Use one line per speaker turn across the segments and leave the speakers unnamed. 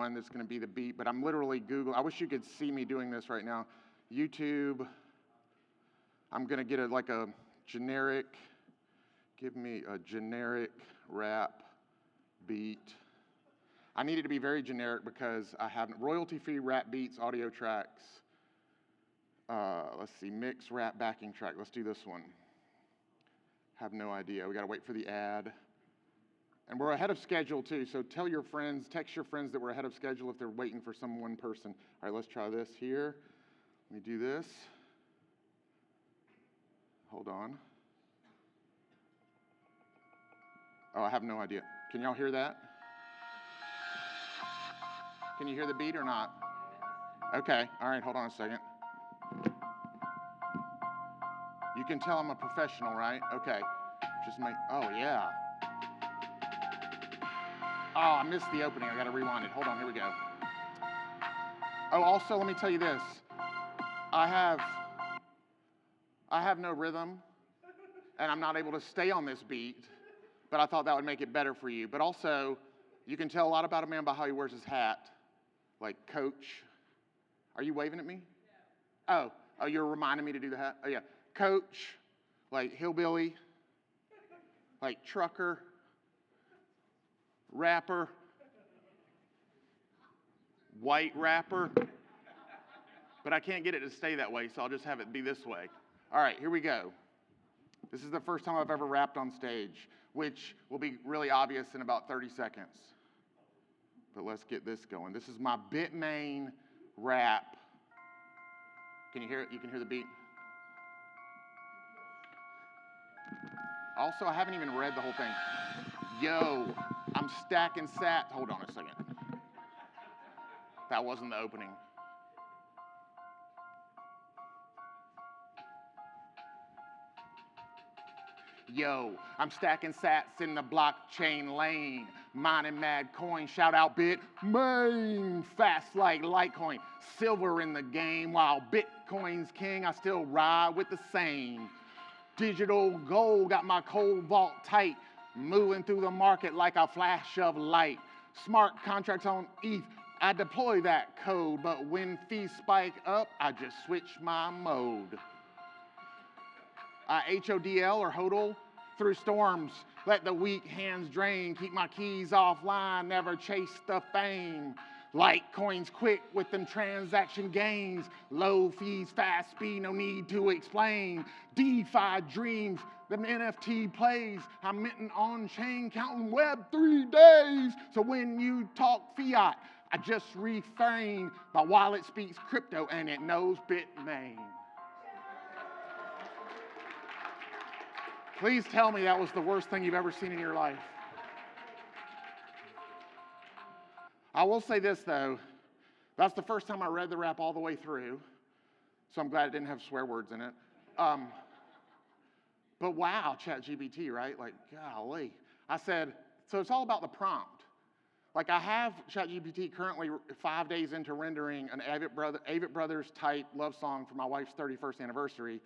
one that's going to be the beat, but I'm literally Googling. I wish you could see me doing this right now. YouTube. I'm going to get like a generic, give me a generic rap beat. I need it to be very generic because I have royalty-free rap beats, audio tracks. Let's see, mix rap backing track. Let's do this one. Have no idea. We got to wait for the ad. And we're ahead of schedule too, so tell your friends, text your friends that we're ahead of schedule if they're waiting for some one person. All right, let's try this here. Let me do this. Hold on. Oh, I have no idea. Can y'all hear that? Can you hear the beat or not? Okay, all right, hold on a second. You can tell I'm a professional, right? Okay, oh yeah. Oh, I missed the opening. I gotta rewind it. Hold on, here we go. Oh, also, let me tell you this. I have no rhythm, and I'm not able to stay on this beat, but I thought that would make it better for you. But also, you can tell a lot about a man by how he wears his hat, like Coach. Are you waving at me? Yeah. Oh, you're reminding me to do the hat? Oh, yeah. Coach, like hillbilly, like trucker, rapper, white rapper, but I can't get it to stay that way, so I'll just have it be this way. All right, here we go. This is the first time I've ever rapped on stage, which will be really obvious in about 30 seconds. But let's get this going. This is my Bitmain rap. Can you hear it? You can hear the beat? Also, I haven't even read the whole thing. Yo, I'm stacking sat. Hold on a second. That wasn't the opening. Yo, I'm stacking sats in the blockchain lane. Mining mad coin, shout out Bitmain. Fast like Litecoin, silver in the game. While Bitcoin's king, I still ride with the same. Digital gold got my cold vault tight. Moving through the market like a flash of light. Smart contracts on ETH, I deploy that code. But when fees spike up, I just switch my mode. HODL or HODL through storms. Let the weak hands drain. Keep my keys offline, never chase the fame. Litecoin's quick with them transaction gains. Low fees, fast speed, no need to explain. DeFi dreams, them NFT plays. I'm minting on chain, counting web 3 days. So when you talk fiat, I just refrain. My wallet speaks crypto and it knows Bitmain. Please tell me that was the worst thing you've ever seen in your life. I will say this, though. That's the first time I read the rap all the way through, so I'm glad it didn't have swear words in it. But wow, ChatGPT, right? Like, golly. I said, so it's all about the prompt. Like, I have ChatGPT currently 5 days into rendering an Avett Brothers type love song for my wife's 31st anniversary.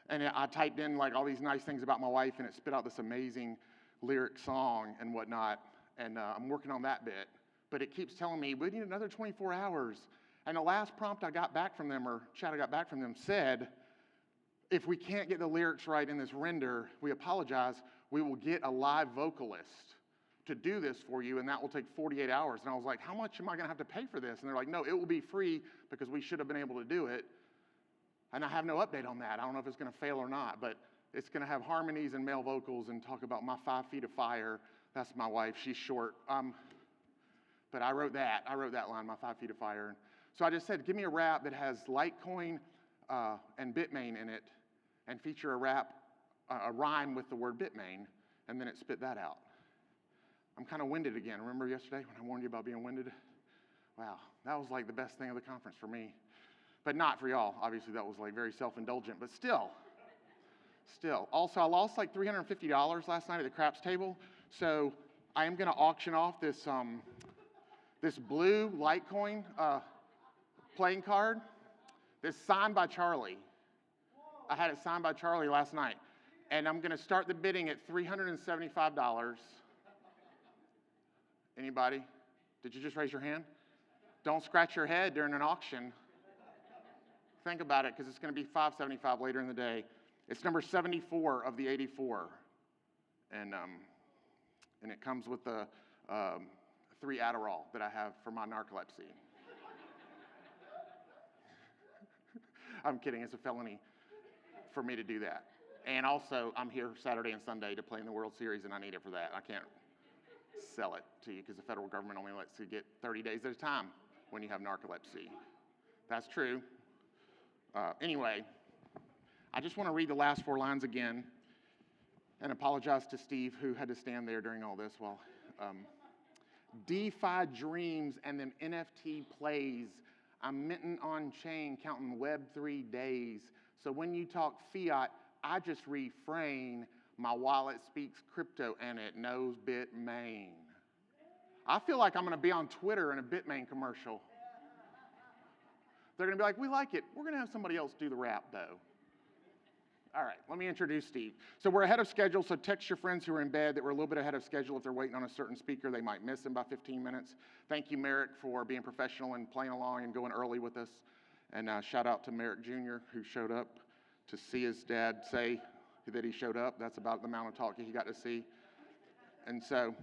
And I typed in like all these nice things about my wife, and it spit out this amazing lyric song and whatnot. And I'm working on that bit. But it keeps telling me, we need another 24 hours. And the last prompt I got back from them, or chat I got back from them, said, if we can't get the lyrics right in this render, we apologize. We will get a live vocalist to do this for you, and that will take 48 hours. And I was like, how much am I going to have to pay for this? And they're like, no, it will be free because we should have been able to do it. And I have no update on that. I don't know if it's going to fail or not, but it's going to have harmonies and male vocals and talk about my 5 feet of fire. That's my wife. She's short. But I wrote that. I wrote that line, my 5 feet of fire. So I just said, give me a rap that has Litecoin and Bitmain in it and feature a rhyme with the word Bitmain, and then it spit that out. I'm kind of winded again. Remember yesterday when I warned you about being winded? Wow, that was like the best thing of the conference for me. But not for y'all. Obviously, that was like very self-indulgent, but still. Also, I lost like $350 last night at the craps table, so I am going to auction off this this blue Litecoin playing card that's signed by Charlie. I had it signed by Charlie last night, and I'm going to start the bidding at $375. Anybody? Did you just raise your hand? Don't scratch your head during an auction. Think about it, because it's going to be $575 later in the day. It's number 74 of the 84, and it comes with the 3 Adderall that I have for my narcolepsy. I'm kidding. It's a felony for me to do that. And also, I'm here Saturday and Sunday to play in the World Series, and I need it for that. I can't sell it to you because the federal government only lets you get 30 days at a time when you have narcolepsy. That's true. Anyway, I just want to read the last 4 lines again and apologize to Steve, who had to stand there during all this while DeFi dreams and them NFT plays. I'm minting on chain, counting Web3 days. So when you talk fiat, I just refrain. My wallet speaks crypto and it knows Bitmain. I feel like I'm going to be on Twitter in a Bitmain commercial. They're going to be like, we like it. We're going to have somebody else do the rap, though. All right, let me introduce Steve. So we're ahead of schedule, so text your friends who are in bed that we're a little bit ahead of schedule. If they're waiting on a certain speaker, they might miss him by 15 minutes. Thank you, Merrick, for being professional and playing along and going early with us. And shout out to Merrick Jr., who showed up to see his dad say that he showed up. That's about the amount of talk he got to see. And so,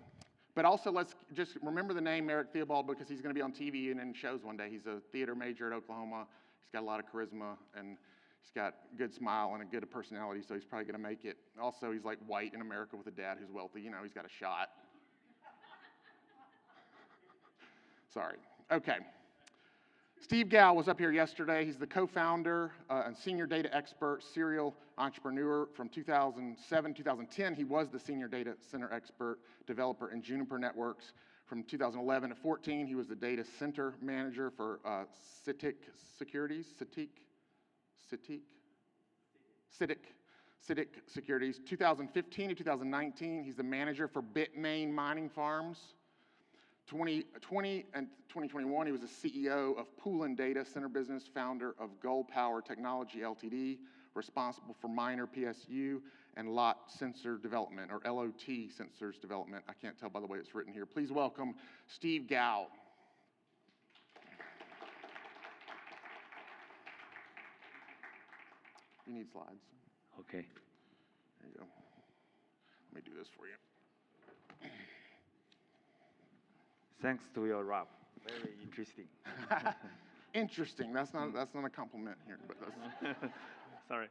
but also let's just remember the name Merrick Theobald, because he's going to be on TV and in shows one day. He's a theater major at Oklahoma. He's got a lot of charisma, and he's got a good smile and a good personality, so he's probably going to make it. Also, he's like white in America with a dad who's wealthy. You know, he's got a shot. Sorry. Okay. Steve Gao was up here yesterday. He's the co-founder and senior data expert, serial entrepreneur. From 2007, 2010, he was the senior data center expert developer in Juniper Networks. From 2011 to 14, he was the data center manager for Citic Securities. Citic Securities. 2015 to 2019, he's the manager for Bitmain mining farms. 2020 and 2021, he was the CEO of Poolin Data Center Business, founder of Gullpower Technology Ltd., responsible for miner PSU and lot sensor development, or LOT sensors development. I can't tell by the way it's written here. Please welcome Steve Gao. You need slides.
Okay.
There you go. Let me do this for you.
Thanks to your rap. Very interesting.
Interesting. That's not a compliment here, but that's
Sorry.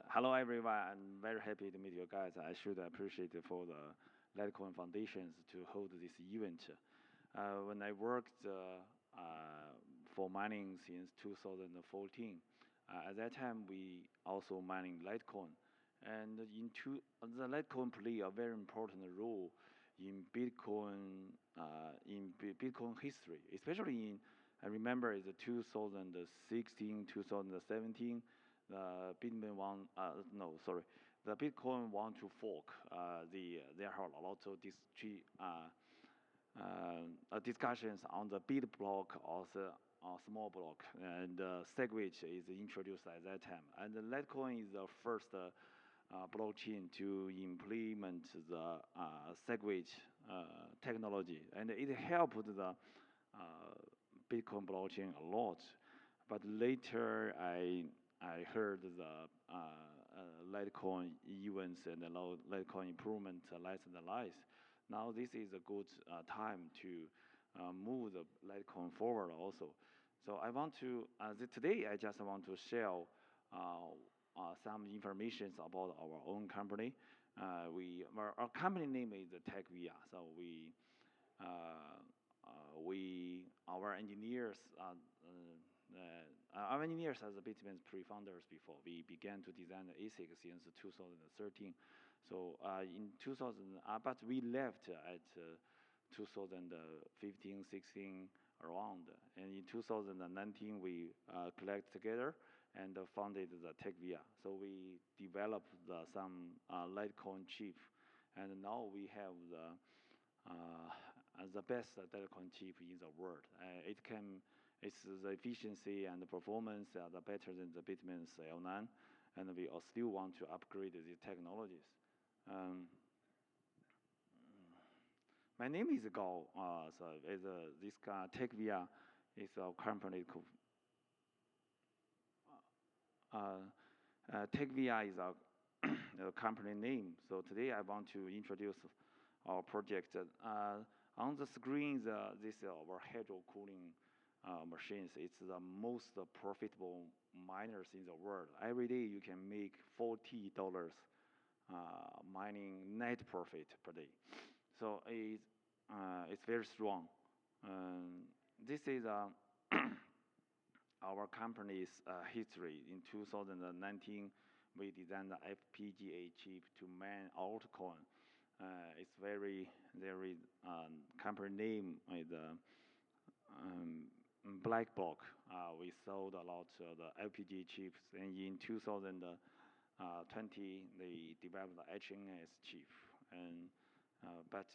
Hello, everyone. I'm very happy to meet you guys. I should appreciate for the Litecoin Foundations to hold this event. When I worked for mining since 2014, at that time we also mining Litecoin, and the Litecoin play a very important role in Bitcoin history, especially in, I remember it's 2016, 2017, the Bitcoin want to fork. There are a lot of discussions on the big block or the small block, and SegWit is introduced at that time. And the Litecoin is the first blockchain to implement the SegWit technology, and it helped the Bitcoin blockchain a lot. But later, I heard the Litecoin events and the Litecoin improvement less and less. Now this is a good time to move the Litecoin forward also. So I want to today I just want to share some information about our own company. Our company name is TechVia. So our engineers as the Bitmain pre-founders before. We began to design the ASIC since 2013. So but we left at 2015, 16 around. And in 2019, we collect together and founded the TechVia. So we developed some Litecoin chip, and now we have the best Litecoin chip in the world. It's the efficiency and the performance are better than the Bitmain's L9, and we still want to upgrade the technologies. My name is Gao. So is this guy TechVia is a company. TechVia is a company name. So today I want to introduce our project. On the screen, this is our hydro cooling machines. It's the most profitable miners in the world. Every day you can make $40 mining net profit per day. So it's very strong. This is our company's history. In 2019, we designed the FPGA chip to mine altcoin. It's very company name is Black Block. We sold a lot of the FPGA chips, and in 2020 they developed the HNS chip. And but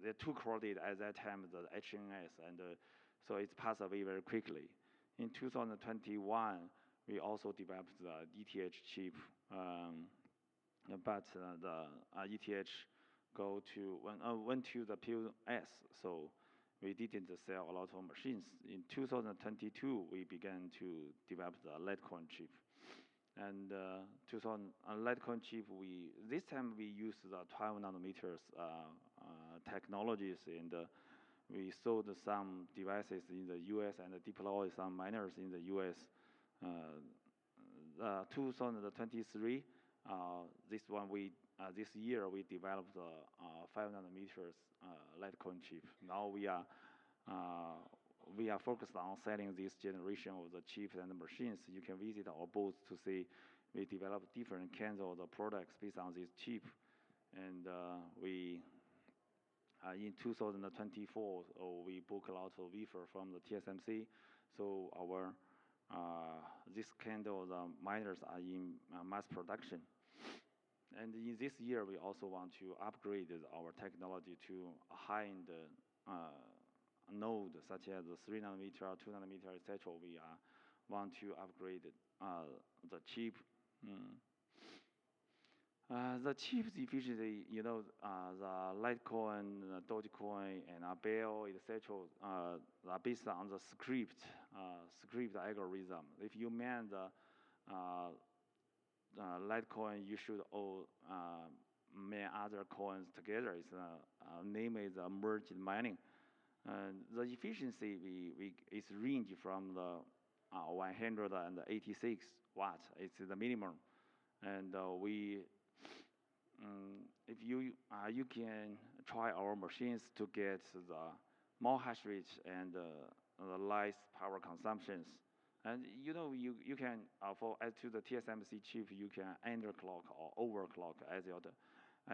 they're too crowded at that time, the HNS, and so it's passed away very quickly. In 2021, we also developed the ETH chip, but the ETH went to the POS, so we didn't sell a lot of machines. In 2022, we began to develop the Litecoin chip. And Litecoin chip, this time we use the 12 nanometers technologies, and we sold some devices in the US and deployed some miners in the US. 2023, this year we developed the 5 nanometers Litecoin chip. Now we are focused on selling this generation of the chips and the machines. You can visit our booth to see we develop different kinds of the products based on this chip. And in 2024, we book a lot of wafer from the TSMC. So our this kind of miners are in mass production. And in this year, we also want to upgrade our technology to a high-end node, such as the 3 nanometer, 2 nanometer, etc. We want to upgrade the chip. The chip's efficiency, the Litecoin, Dogecoin, and Bell, etc. Are based on the script algorithm. If you mine the Litecoin, you should all mine other coins together. Its name is merged mining. The efficiency is range from the 186 watts. It's the minimum, and if you can try our machines to get the more hash rate and the less power consumptions. And you can add to the TSMC chip, you can underclock or overclock as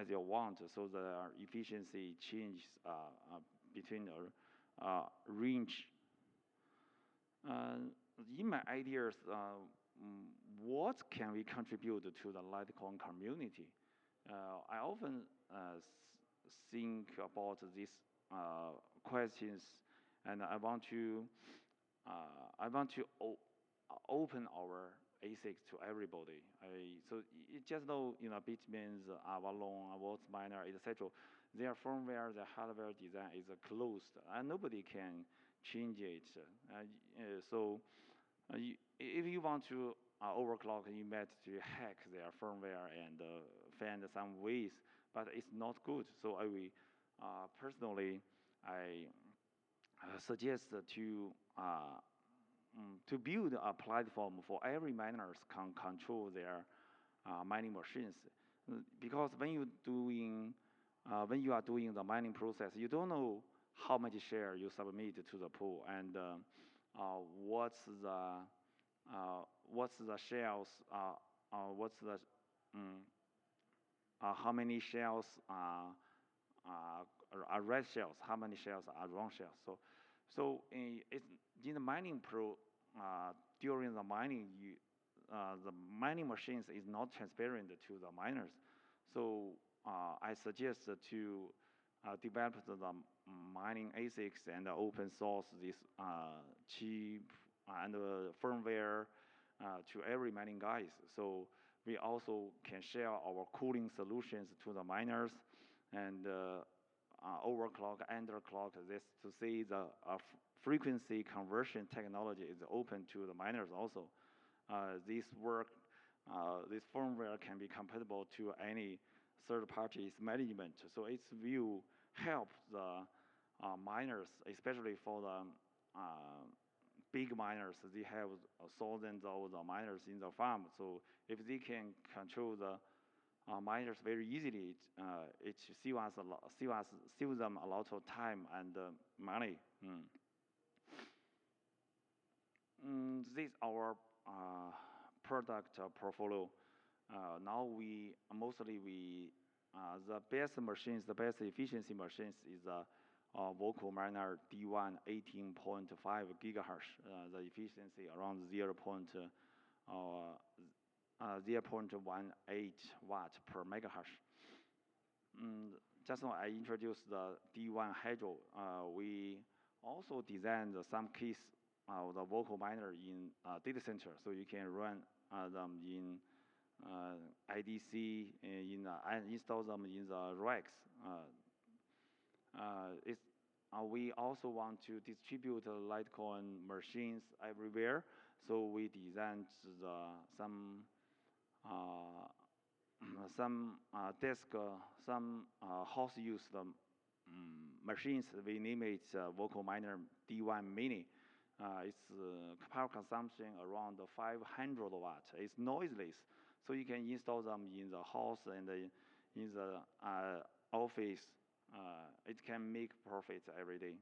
you want. So the efficiency changes between range. In my ideas, what can we contribute to the Litecoin community? I often think about these questions, and I want to open our ASICs to everybody. So you just know, Bitmain, Avalon, Volcminer, etc. Their firmware, their hardware design is closed, and nobody can change it. So if you want to overclock, you might to hack their firmware and find some ways, but it's not good. So personally, I suggest to build a platform for every miners can control their mining machines, because when you are doing the mining process, you don't know how much share you submit to the pool, and what's the shells, how many shells are red shells, how many shells are wrong shells. So it's in the mining during the mining, the mining machines is not transparent to the miners. So I suggest to develop the mining ASICs and open source this chip and firmware to every mining guys. So we also can share our cooling solutions to the miners, and overclock, underclock. This to see the frequency conversion technology is open to the miners also. This work, this firmware can be compatible to any third party's management. So its will help the miners, especially for the big miners. They have thousands of the miners in the farm. So if they can control the miners very easily, it saves them a lot of time and money. This is our product portfolio. Now the best machines, the best efficiency machines is Volcminer D1 18.5 gigahertz. The efficiency around 0.18 watt per megahertz. Just now I introduced the D1 Hydro. We also designed some keys of the Volcminer in data center, so you can run them in IDC and install them in the racks. We also want to distribute Litecoin machines everywhere, so we designed some house use machines. We name it Volcminer D1 Mini. Its power consumption around 500 watts. It's noiseless, so you can install them in the house and in the office. It can make profits every day.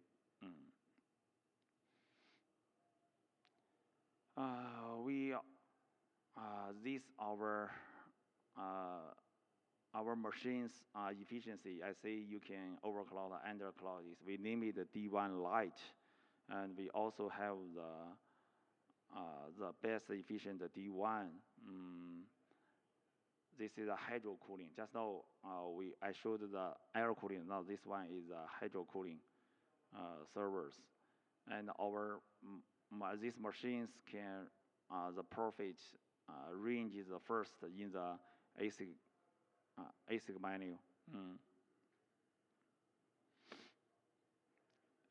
This our machines efficiency. I say you can overclock and underclock this. We name it the D1 Lite, and we also have the best efficient D1. This is a hydro cooling. Just now I showed the air cooling. Now this one is hydro cooling servers, and these machines can the profit range is the first in the ASIC menu.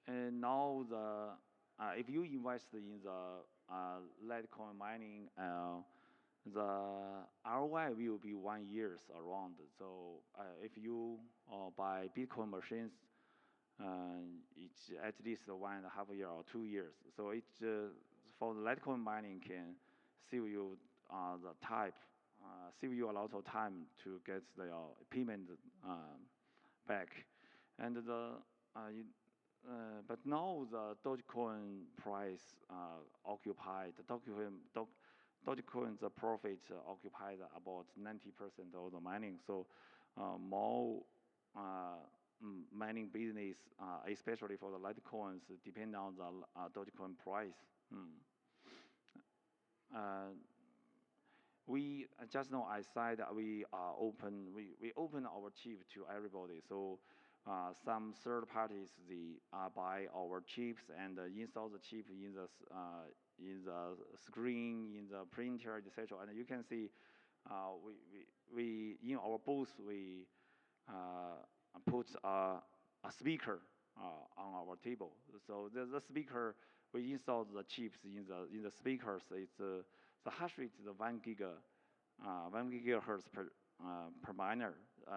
And now if you invest in the Litecoin mining, the ROI will be 1 year around. So if you buy Bitcoin machines, it's at least 1.5 years or 2 years. So it's for the Litecoin mining can save you save you a lot of time to get the payment back. And but now the Dogecoin price occupied Dogecoin's profit occupied about 90% of the mining. So more mining business, especially for the Litecoins, depend on the Dogecoin price. We just now I said that we open our chip to everybody. So some third parties they buy our chips and install the chip in the screen, in the printer, etc. And you can see we in our booth we put a speaker on our table. So the speaker we install the chips in the speakers. It's the hash rate is 1 gigahertz per miner.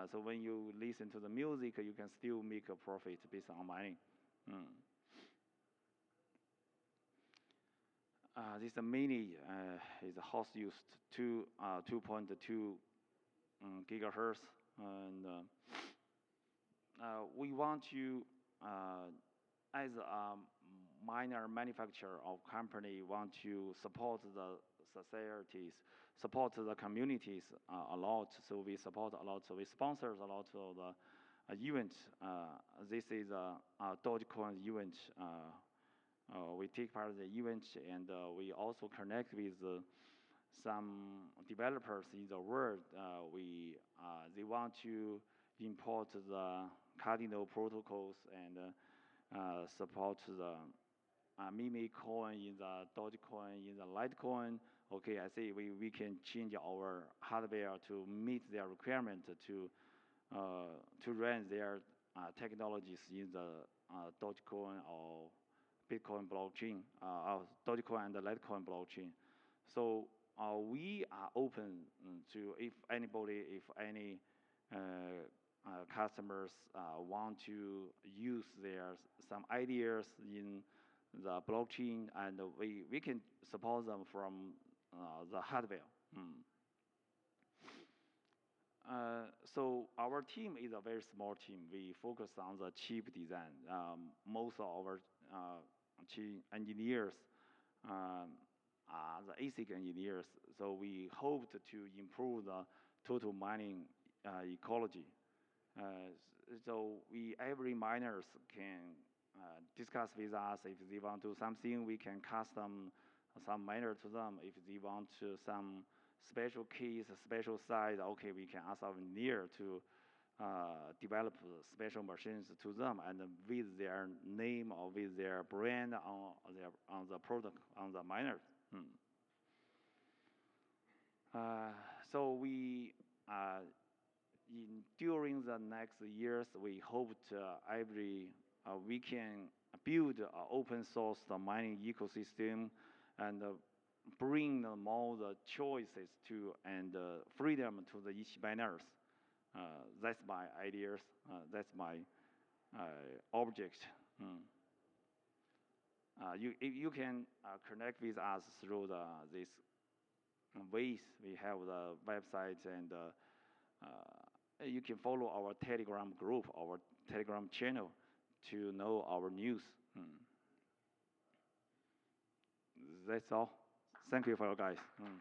So when you listen to the music, you can still make a profit based on mining. This mini is house used 2.2 gigahertz, and we want to, as a miner manufacturer or company, want to support the societies, support the communities a lot. So we support a lot. So we sponsor a lot of the events. This is a Dogecoin event. We take part in the event, and we also connect with some developers in the world. They want to import the Cardinal protocols and support the meme coin in the Dogecoin, in the Litecoin. Okay, I say we can change our hardware to meet their requirement to to run their technologies in the Dogecoin or Bitcoin blockchain, Dogecoin and the Litecoin blockchain. So we are open to if any uh, customers want to use their some ideas in the blockchain, and we can support them from the hardware. Mm. So our team is a very small team. We focus on the chip design. Most of our chip engineers are the ASIC engineers. So we hoped to improve the total mining ecology. So every miners can discuss with us if they want to do something. We can custom some miner to them. If they want to some special keys, special size, okay, we can ask our engineer to develop special machines to them and with their name or with their brand on the product on the miner. Hmm. So we during the next years, we hope we can build an open source mining ecosystem and bring more the choices to and freedom to the each miners. That's my ideas. That's my object. Mm. You can connect with us through this ways. We have the website and you can follow our Telegram group, our Telegram channel to know our news. Mm. That's all. Thank you for you guys. Mm.